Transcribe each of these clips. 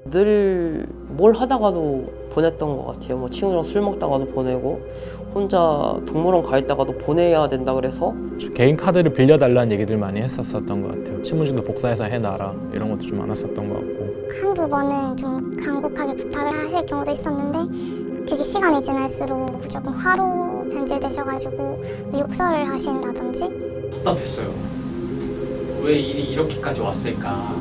늘 뭘 하다가도 보냈던 것 같아요. 뭐 친구랑 술 먹다가도 보내고 혼자 동물원 가 있다가도 보내야 된다 그래서 개인 카드를 빌려달라는 얘기들 많이 했었던 것 같아요. 신분증도 복사해서 해놔라 이런 것도 좀 많았었던 것 같고. 한두 번은 좀 간곡하게 부탁을 하실 경우도 있었는데 그게 시간이 지날수록 조금 화로 변질되셔가지고 욕설을 하신다든지. 답답했어요. 왜 일이 이렇게까지 왔을까?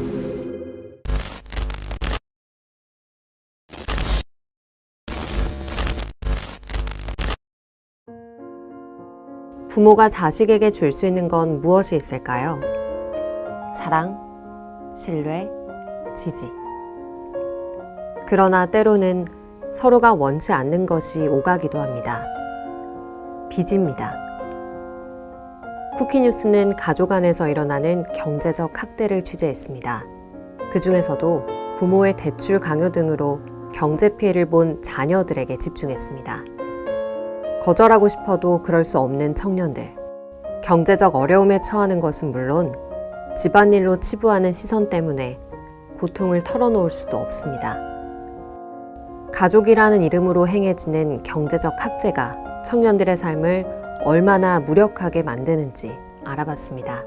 부모가 자식에게 줄 수 있는 건 무엇이 있을까요? 사랑, 신뢰, 지지. 그러나 때로는 서로가 원치 않는 것이 오가기도 합니다. 빚입니다. 쿠키뉴스는 가족 안에서 일어나는 경제적 학대를 취재했습니다. 그 중에서도 부모의 대출 강요 등으로 경제 피해를 본 자녀들에게 집중했습니다. 거절하고 싶어도 그럴 수 없는 청년들. 경제적 어려움에 처하는 것은 물론 집안일로 치부하는 시선 때문에 고통을 털어놓을 수도 없습니다. 가족이라는 이름으로 행해지는 경제적 학대가 청년들의 삶을 얼마나 무력하게 만드는지 알아봤습니다.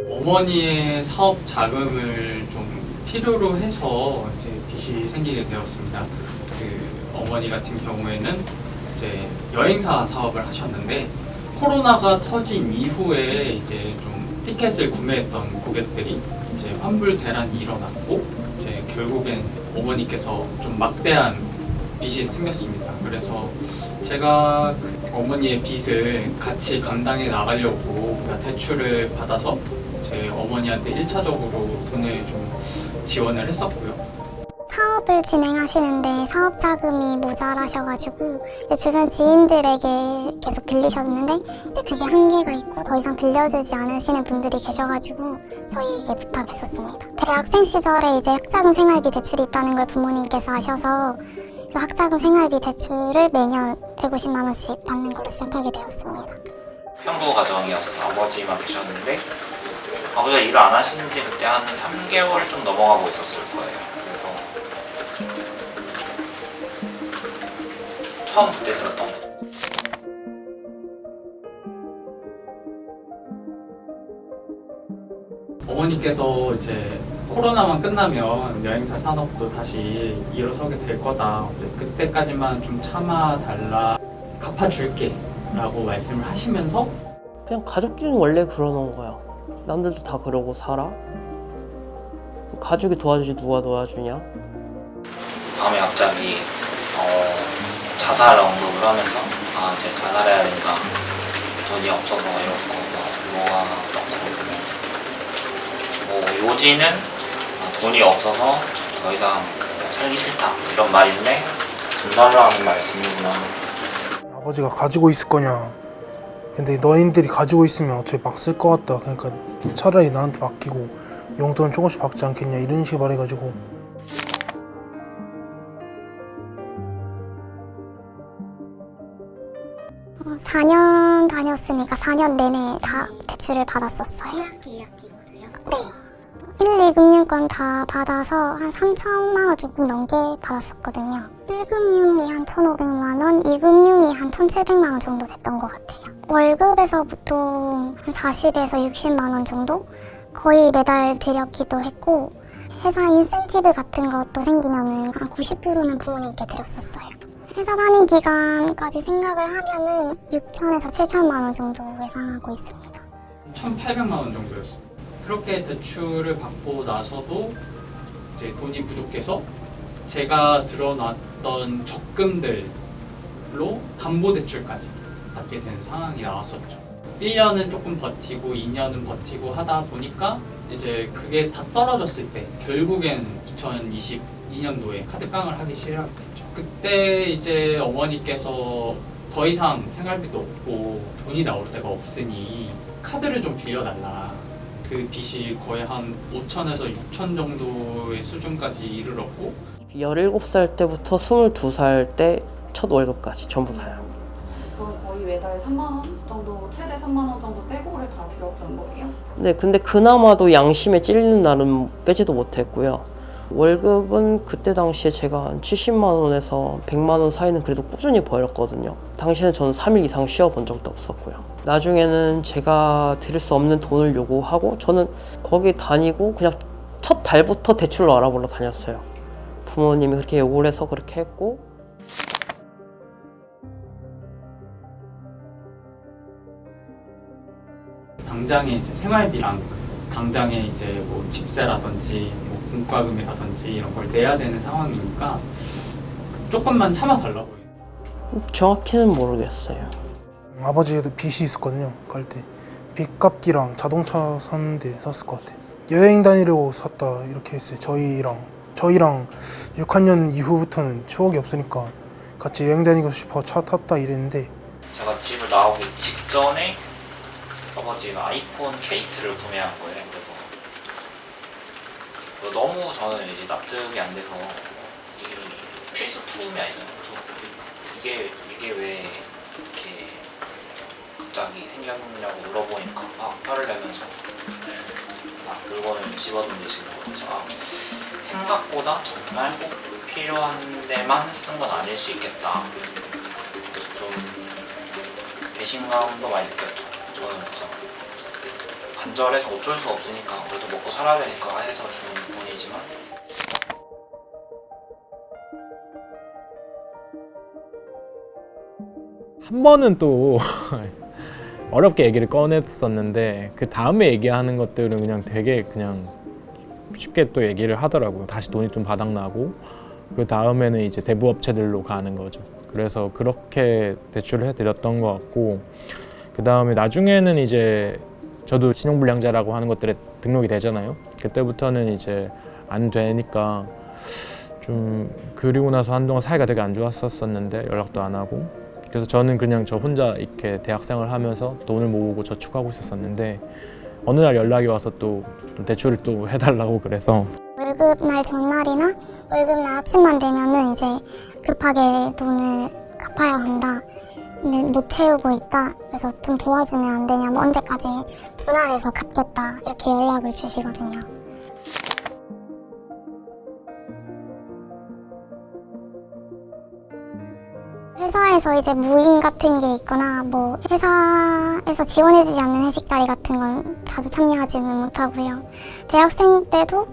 어머니의 사업 자금을 좀 필요로 해서 이제 빚이 생기게 되었습니다. 그 어머니 같은 경우에는 이제 여행사 사업을 하셨는데 코로나가 터진 이후에 이제 좀 티켓을 구매했던 고객들이 이제 환불 대란이 일어났고 이제 결국엔 어머니께서 좀 막대한 빚이 생겼습니다. 그래서 제가 그 어머니의 빚을 같이 감당해 나가려고 대출을 받아서 제 어머니한테 1차적으로 돈을 좀 지원을 했었고요. 사업을 진행하시는데 사업 자금이 모자라셔가지고 주변 지인들에게 계속 빌리셨는데 이제 그게 한계가 있고 더 이상 빌려주지 않으시는 분들이 계셔가지고 저희에게 부탁했었습니다. 대학생 시절에 이제 학자금 생활비 대출이 있다는 걸 부모님께서 아셔서 그 학자금 생활비 대출을 매년 150만 원씩 받는 걸로 시작하게 되었습니다. 편부 가정이어서 아버지만 계셨는데 아버지가 일을 안 하시는 지 그때 한 3개월 좀 넘어가고 있었을 거예요. 그래서 처음 그때 들었던 거. 어머니께서 이제 코로나만 끝나면 여행사 산업도 다시 일어서게 될 거다. 그때까지만 좀 참아달라. 갚아줄게 라고 말씀을 하시면서 그냥 가족끼리는 원래 그러는 거야. 남들도 다 그러고 살아. 가족이 도와주지 누가 도와주냐. 다음에 갑자기 자살 언급을 하면서 이제 자살해야 되니까 돈이 없어서 이렇고 뭐가 없고 요지는 돈이 없어서 더 이상 살기 싫다 이런 말인데 돈 달라는 말씀이구나. 아버지가 가지고 있을 거냐. 근데 너희들이 가지고 있으면 어차피 막 쓸 것 같다. 그러니까 차라리 나한테 맡기고 용돈 조금씩 받지 않겠냐 이런 식으로 말해가지고. 어, 4년 다녔으니까 4년 내내 다 대출을 받았었어요. 1학기로요? 네. 1, 2금융권 다 받아서 한 3천만 원 조금 넘게 받았었거든요. 1금융이 한 1,500만 원, 2금융이 한 1,700만 원 정도 됐던 것 같아요. 월급에서 보통 한 40에서 60만 원 정도 거의 매달 드렸기도 했고 회사 인센티브 같은 것도 생기면 한 90%는 부모님께 드렸었어요. 회사 다닌 기간까지 생각을 하면은 6천에서 7천만 원 정도 예상하고 있습니다. 1,800만 원 정도였어요. 그렇게 대출을 받고 나서도 이제 돈이 부족해서 제가 들어놨던 적금들로 담보대출까지 받게 되는 상황이 나왔었죠. 1년은 조금 버티고 2년은 버티고 하다 보니까 이제 그게 다 떨어졌을 때 결국엔 2022년도에 카드깡을 하기 시작했죠. 그때 이제 어머니께서 더 이상 생활비도 없고 돈이 나올 데가 없으니 카드를 좀 빌려달라. 그 빚이 거의 한 5천에서 6천 정도의 수준까지 이르렀고 17살 때부터 22살 때 첫 월급까지 전부 다요. 거의 매달 3만 원 정도, 최대 3만 원 정도 빼고를 다 들었던 거예요? 네, 근데 그나마도 양심에 찔리는 날은 빼지도 못했고요. 월급은 그때 당시에 제가 한 70만 원에서 100만 원 사이는 그래도 꾸준히 벌었거든요. 당시에는 저는 3일 이상 쉬어본 적도 없었고요. 나중에는 제가 드릴 수 없는 돈을 요구하고 저는 거기 다니고 그냥 첫 달부터 대출을 알아보러 다녔어요. 부모님이 그렇게 요구를 해서 그렇게 했고, 당장의 이제 생활비랑 당장의 이제 뭐 집세라든지 뭐 공과금이라든지 이런 걸 내야 되는 상황이니까 조금만 참아달라고. 정확히는 모르겠어요. 아버지에도 빚이 있었거든요. 갈 때 빚 갚기랑 자동차 사는데 썼을 것 같아요. 여행 다니려고 샀다 이렇게 했어요. 저희랑 6학년 이후부터는 추억이 없으니까 같이 여행 다니고 싶어 차 탔다 이랬는데, 제가 집을 나오기 직전에 아버지가 아이폰 케이스를 구매한 거예요. 그래서 너무 저는 이제 납득이 안 돼서 이게 필수품이 아니잖아요. 그래서 이게 왜 이렇게 갑자기 생겼냐고 물어보니까 막 화를 내면서 막 물건을 집어던지시는 거예요. 그래서 생각보다 정말 꼭 필요한 데만 쓴 건 아닐 수 있겠다. 그래서 좀 배신감도 많이 느꼈죠. 저는 그래서 간절해서 어쩔 수 없으니까 그래도 먹고 살아야 되니까 해서 주는 돈이지만, 한 번은 또 어렵게 얘기를 꺼냈었는데 그 다음에 얘기하는 것들은 그냥 되게 그냥 쉽게 또 얘기를 하더라고요. 다시 돈이 좀 바닥나고 그 다음에는 이제 대부업체들로 가는 거죠. 그래서 그렇게 대출을 해드렸던 것 같고, 그 다음에 나중에는 이제 저도 신용불량자라고 하는 것들에 등록이 되잖아요. 그때부터는 이제 안 되니까 좀, 그리고 나서 한동안 사이가 되게 안 좋았었는데 연락도 안 하고, 그래서 저는 그냥 저 혼자 이렇게 대학생활을 하면서 돈을 모으고 저축하고 있었었는데 어느 날 연락이 와서 또 대출을 또 해달라고. 그래서 월급날 전날이나 월급날 아침만 되면은 이제 급하게 돈을 갚아야 한다. 근데 못 채우고 있다. 그래서 좀 도와주면 안 되냐. 뭐 언제까지 분할해서 갚겠다. 이렇게 연락을 주시거든요. 회사에서 이제 모임 같은 게 있거나 뭐 회사에서 지원해주지 않는 회식 자리 같은 건 자주 참여하지는 못하고요. 대학생 때도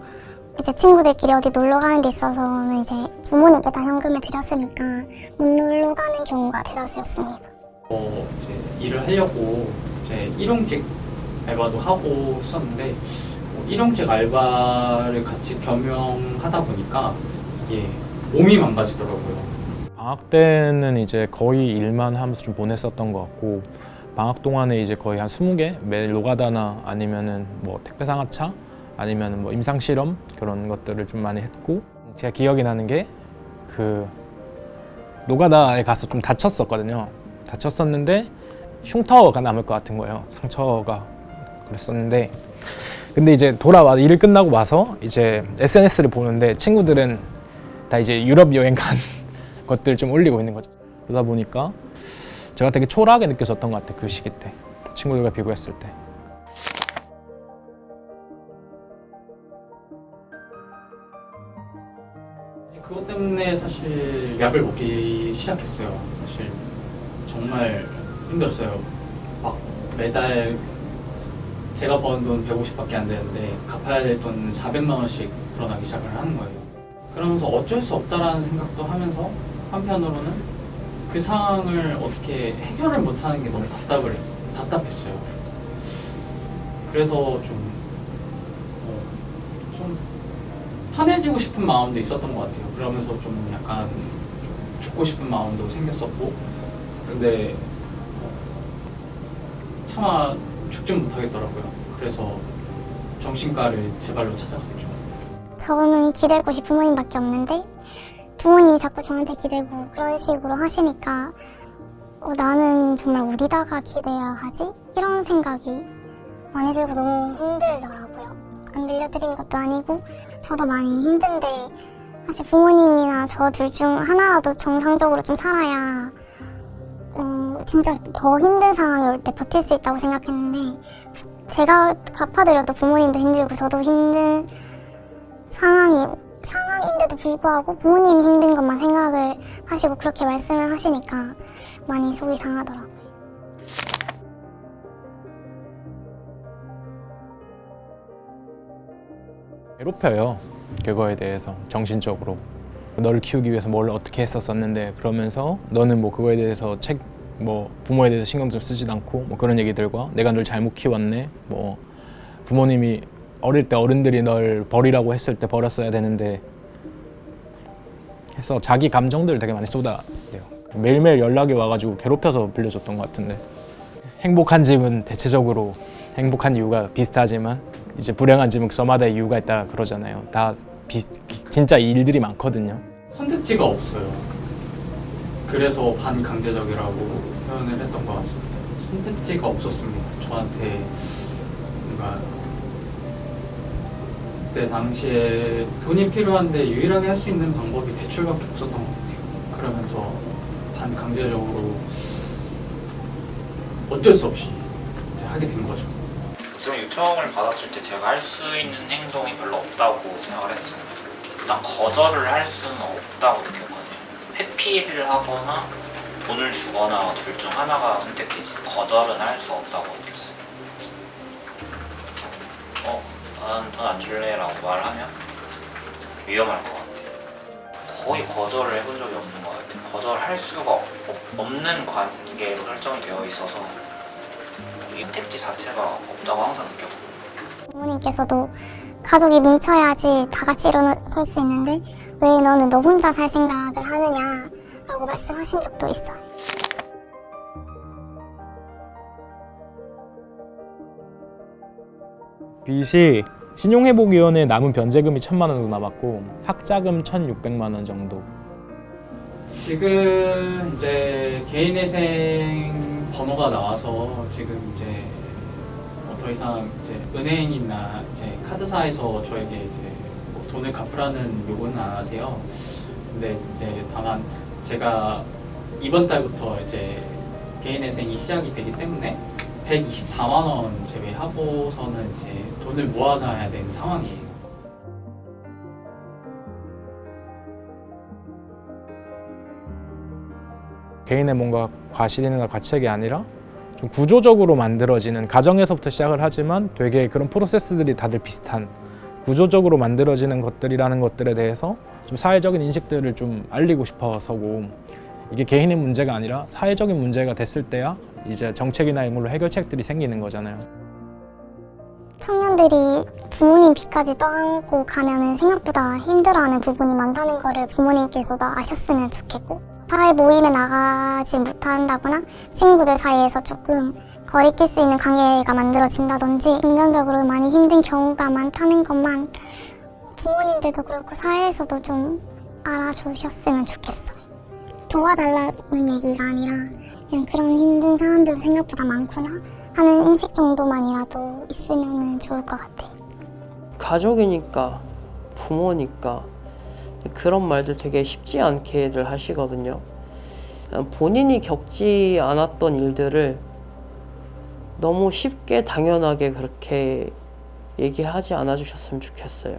이제 친구들끼리 어디 놀러 가는 데 있어서는 이제 부모님께 다 현금을 드렸으니까 못 놀러 가는 경우가 대다수였습니다. 이제 일을 하려고 이제 일용직 알바도 하고 있었는데 일용직 알바를 같이 겸용하다 보니까 이게 몸이 망가지더라고요. 방학 때는 이제 거의 일만 하면서 좀 보냈었던 것 같고, 방학 동안에 이제 거의 한 20개 매일 노가다나 아니면은 뭐 택배 상하차 아니면은 뭐 임상 실험 그런 것들을 좀 많이 했고, 제가 기억이 나는 게 그 노가다에 가서 좀 다쳤었거든요. 다쳤었는데 흉터가 남을 것 같은 거예요. 상처가 그랬었는데, 근데 이제 일을 끝나고 와서 이제 SNS를 보는데 친구들은 다 이제 유럽 여행 간 것들 좀 올리고 있는 거죠. 그러다 보니까 제가 되게 초라하게 느껴졌던 것 같아요. 그 시기 때 친구들과 비교했을 때. 그것 때문에 사실 약을 먹기 시작했어요. 사실 정말 힘들었어요. 막 매달 제가 버는 돈 150밖에 안 되는데 갚아야 될 돈 400만 원씩 불어나기 시작을 하는 거예요. 그러면서 어쩔 수 없다라는 생각도 하면서 한편으로는 그 상황을 어떻게 해결을 못하는 게 너무 답답했어요. 그래서 좀 편해지고 싶은 마음도 있었던 것 같아요. 그러면서 좀 약간 죽고 싶은 마음도 생겼었고, 근데 차마 죽진 못하겠더라고요. 그래서 정신과를 제 발로 찾아갔죠. 저는 기댈 곳이 부모님밖에 없는데 부모님이 자꾸 저한테 기대고 그런 식으로 하시니까 나는 정말 어디다가 기대야 하지? 이런 생각이 많이 들고 너무 힘들더라고요. 안 빌려드린 것도 아니고 저도 많이 힘든데 사실 부모님이나 저 둘 중 하나라도 정상적으로 좀 살아야 진짜 더 힘든 상황이 올 때 버틸 수 있다고 생각했는데 제가 갚아드려도 부모님도 힘들고 저도 힘든 상황인데도 불구하고 부모님이 힘든 것만 생각을 하시고 그렇게 말씀을 하시니까 많이 속이 상하더라고요. 괴롭혀요. 그거에 대해서 정신적으로. 너를 키우기 위해서 뭘 어떻게 했었었는데 그러면서 너는 뭐 그거에 대해서 부모에 대해서 신경 좀 쓰지도 않고 뭐 그런 얘기들과 내가 널 잘못 키웠네. 뭐 부모님이 어릴 때 어른들이 널 버리라고 했을 때 버렸어야 되는데 해서 자기 감정들을 되게 많이 쏟아내요. 매일매일 연락이 와가지고 괴롭혀서 빌려줬던 것 같은데 행복한 집은 대체적으로 행복한 이유가 비슷하지만 이제 불행한 집은 저마다의 이유가 있다 그러잖아요. 다 진짜 일들이 많거든요. 선택지가 없어요. 그래서 반강제적이라고 표현을 했던 것 같습니다. 선택지가 없었습니다. 저한테 뭔가 그때 당시에 돈이 필요한데 유일하게 할 수 있는 방법이 대출밖에 없었던 것 같아요. 그러면서 반강제적으로 어쩔 수 없이 하게 된 거죠. 보통 요청을 받았을 때 제가 할 수 있는 행동이 별로 없다고 생각을 했어요. 난 거절을 할 수는 없다고 느꼈거든요. 회피를 하거나 돈을 주거나 둘 중 하나가 선택이지 거절은 할 수 없다고 느꼈어요. 난 돈 안 줄래 라고 말하면 위험할 것 같아요. 거의 거절을 해본 적이 없는 것 같아요. 거절할 수가 없는 관계로 설정이 되어 있어서 이 선택지 자체가 없다고 항상 느꼈거든요. 부모님께서도 가족이 뭉쳐야지 다 같이 일어설 수 있는데 왜 너는 너 혼자 살 생각을 하느냐라고 말씀하신 적도 있어요. 빚이 신용회복위원회 남은 변제금이 1,000만 원 정도 남았고 학자금 1,600만 원 정도. 지금 이제 개인회생 번호가 나와서 지금 이제 더 이상 이제 은행이나 이제 카드사에서 저에게 이제 뭐 돈을 갚으라는 요구는 안 하세요. 근데 이제 다만 제가 이번 달부터 이제 개인회생이 시작이 되기 때문에 124만 원 제외하고서는 이제 돈을 모아놔야 되는 상황이에요. 개인의 뭔가 과실이나 과책이 아니라 좀 구조적으로 만들어지는 가정에서부터 시작을 하지만 되게 그런 프로세스들이 다들 비슷한 구조적으로 만들어지는 것들이라는 것들에 대해서 좀 사회적인 인식들을 좀 알리고 싶어서고 이게 개인의 문제가 아니라 사회적인 문제가 됐을 때야 이제 정책이나 이걸로 해결책들이 생기는 거잖아요. 청년들이 부모님 빚까지 떠안고 가면은 생각보다 힘들어하는 부분이 많다는 거를 부모님께서도 아셨으면 좋겠고 사회 모임에 나가지 못한다거나 친구들 사이에서 조금 거리낄 수 있는 관계가 만들어진다든지 금전적으로 많이 힘든 경우가 많다는 것만 부모님들도 그렇고 사회에서도 좀 알아주셨으면 좋겠어요. 도와달라는 얘기가 아니라 그냥 그런 힘든 사람들도 생각보다 많구나 하는 인식 정도만이라도 있으면 좋을 것 같아요. 가족이니까, 부모니까 그런 말들 되게 쉽지 않게들 하시거든요. 본인이 겪지 않았던 일들을 너무 쉽게 당연하게 그렇게 얘기하지 않아 주셨으면 좋겠어요.